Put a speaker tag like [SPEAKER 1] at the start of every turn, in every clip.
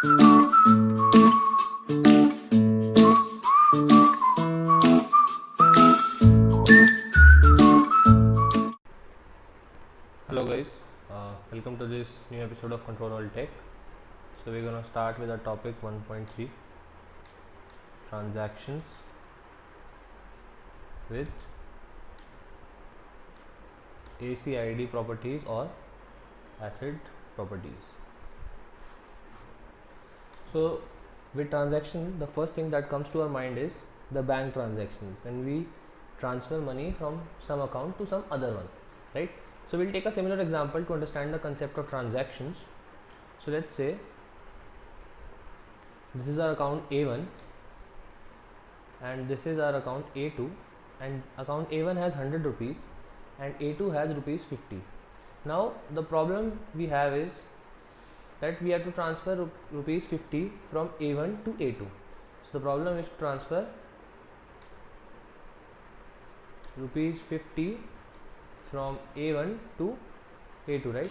[SPEAKER 1] Hello guys, welcome to this new episode of Control All Tech. So we're gonna start with our topic 1.3, transactions with ACID properties or acid properties. So with transaction, the first thing that comes to our mind is the bank transactions, and we transfer money from some account to some other one, right? So we'll take a similar example to understand the concept of transactions. So let's say this is our account A1 and this is our account A2, and account A1 has 100 rupees and A2 has rupees 50. Now the problem we have is that we have to transfer rupees 50 from A1 to A2. So the problem is to transfer rupees 50 from A1 to A2, right?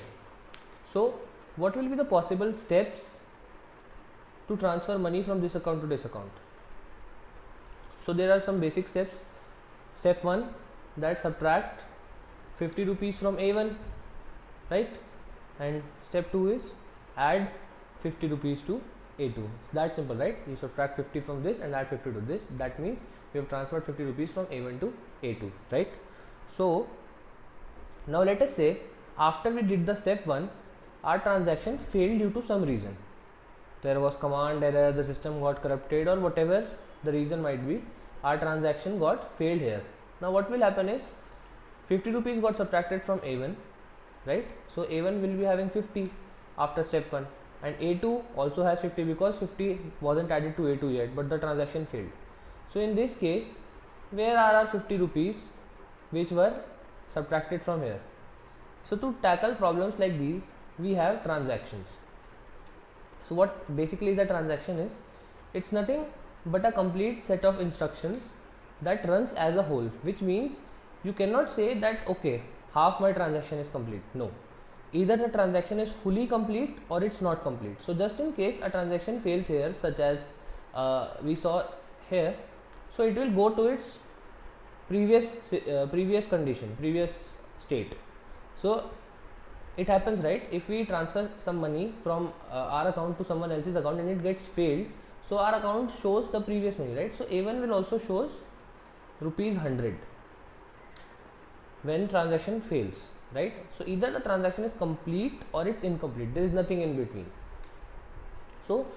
[SPEAKER 1] So what will be the possible steps to transfer money from this account to this account? So there are some basic steps. Step 1, that subtract 50 rupees from A1, right? And step 2 is add 50 rupees to A2. It's that simple, right? You subtract 50 from this and add 50 to this. That means we have transferred 50 rupees from A1 to A2, right? So now let us say after we did the step 1, our transaction failed due to some reason. There was command error, the system got corrupted, or whatever the reason might be, our transaction got failed here. Now what will happen is 50 rupees got subtracted from A1, right? So A1 will be having 50 after step 1, and A2 also has 50 because 50 wasn't added to A2 yet, but the transaction failed. So in this case, where are our 50 rupees which were subtracted from here? So to tackle problems like these, we have transactions. So what basically the transaction is, it's nothing but a complete set of instructions that runs as a whole, which means you cannot say that okay, half my transaction is complete. No, either the transaction is fully complete or it's not complete. So just in case a transaction fails here, such as we saw here, so it will go to its previous condition, previous state. So it happens, right? If we transfer some money from our account to someone else's account and it gets failed, so our account shows the previous money, right? So A1 will also shows rupees 100 when transaction fails, right? So either the transaction is complete or it's incomplete. There is nothing in between. So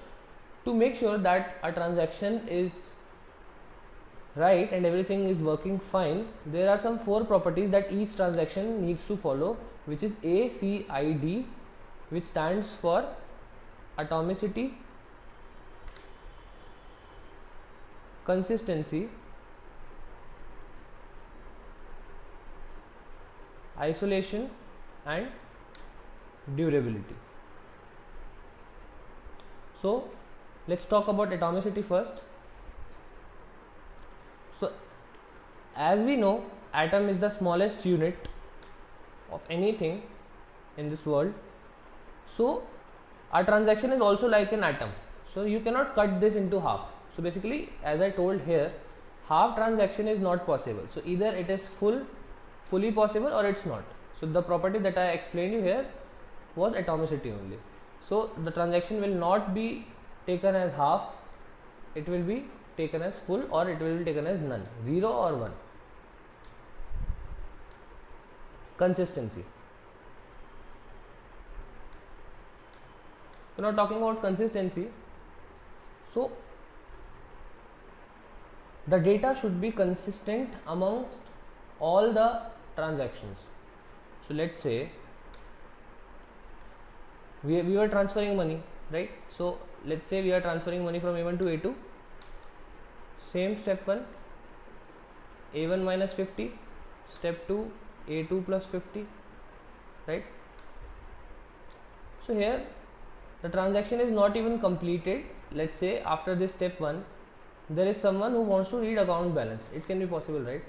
[SPEAKER 1] to make sure that a transaction is right and everything is working fine, there are some 4 properties that each transaction needs to follow, which is ACID, which stands for atomicity, consistency, isolation, and durability. So let's talk about atomicity first. So as we know, atom is the smallest unit of anything in this world. So our transaction is also like an atom. So you cannot cut this into half. So basically, as I told here, half transaction is not possible. So either it is fully possible or it's not. So the property that I explained you here was atomicity only. So the transaction will not be taken as half, it will be taken as full, or it will be taken as none, 0 or 1. Consistency. So now talking about consistency, so the data should be consistent amongst all the transactions. So let's say we were transferring money, right? So let's say we are transferring money from A1 to A2. Same step 1, A1 minus 50. Step 2, A2 plus 50, right? So here the transaction is not even completed. Let's say after this step 1, there is someone who wants to read account balance. It can be possible, right?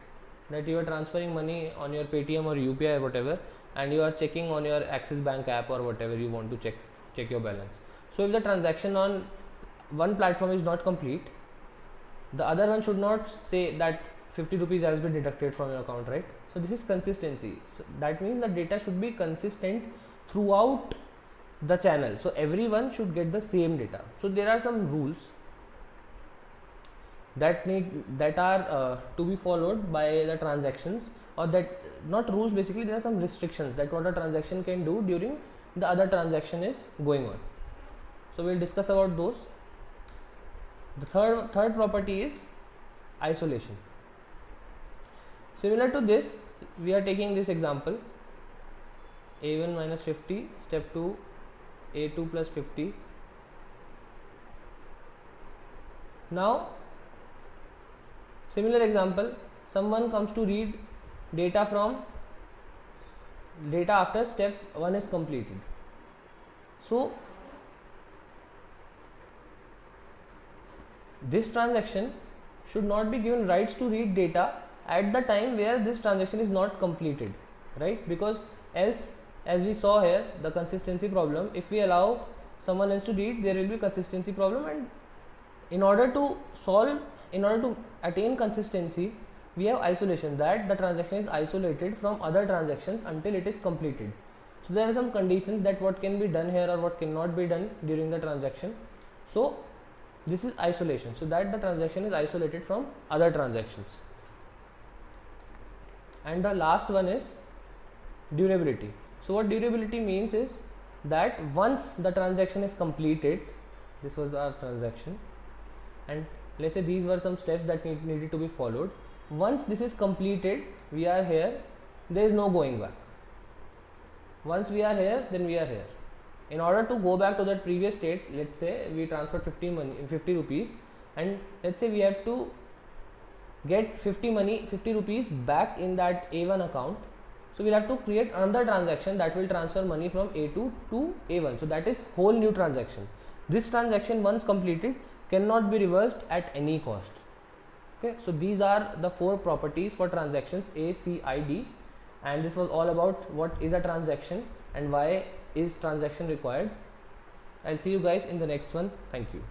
[SPEAKER 1] That you are transferring money on your Paytm or UPI or whatever, and you are checking on your Axis Bank app or whatever you want to check your balance. So if the transaction on one platform is not complete, the other one should not say that 50 rupees has been deducted from your account, right? So this is consistency. So that means the data should be consistent throughout the channel, so everyone should get the same data. So there are some rules that are to be followed by the transactions, or that not rules, basically there are some restrictions that what a transaction can do during the other transaction is going on. So we'll discuss about those. The third property is isolation. Similar to this, we are taking this example, a1 minus 50, step 2 a2 plus 50. Now similar example, someone comes to read data after step 1 is completed. So this transaction should not be given rights to read data at the time where this transaction is not completed, right? Because else, as we saw here, the consistency problem, if we allow someone else to read, there will be consistency problem, and in order to attain consistency, we have isolation, that the transaction is isolated from other transactions until it is completed. So there are some conditions that what can be done here or what cannot be done during the transaction. So this is isolation, so that the transaction is isolated from other transactions. And the last one is durability. So what durability means is that once the transaction is completed, this was our transaction, and let's say these were some steps that needed to be followed. Once this is completed, we are here, there is no going back. Once we are here, then we are here. In order to go back to that previous state, let's say we transferred 50 rupees, and let's say we have to get 50 rupees back in that A1 account. So we'll have to create another transaction that will transfer money from A2 to A1. So that is whole new transaction. This transaction once completed cannot be reversed at any cost. Okay, so these are the 4 properties for transactions A, C, I, D, and this was all about what is a transaction and why is transaction required. I'll see you guys in the next one. Thank you.